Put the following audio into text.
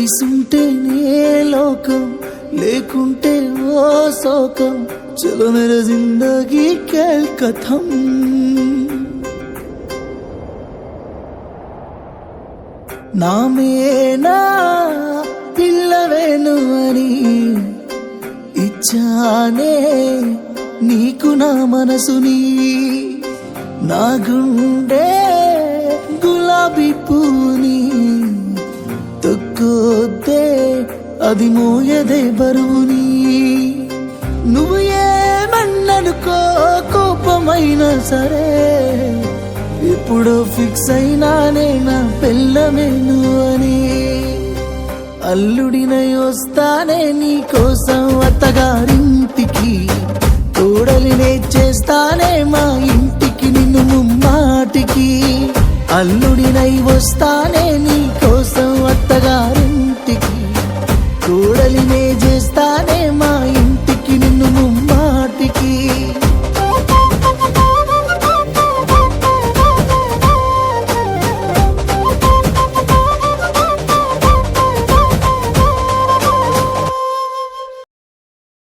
కలిసుంటేనే లోకం లేకుంటే ఓ శోకం చలో మేరా జిందగీ ఖేల్ కథం నామేనా పిల్లవేను అని ఇచ్చానే నీకు నా మనసుని నా గుండె గులాబీ పూని తొక్కొద్దే అది మోయదే బరువుని నువ్వు ఏమన్ననుకో కోపమైనా సరే ఎప్పుడో ఫిక్స్ అయినానే నా పెళ్ళమేను అని అల్లుడినై వస్తానే నీ కోసం అత్తగారింటికి తోడలినే చేస్తానే మా ఇంటికి నిన్ను ముమ్మాటికి అల్లుడినై వస్తా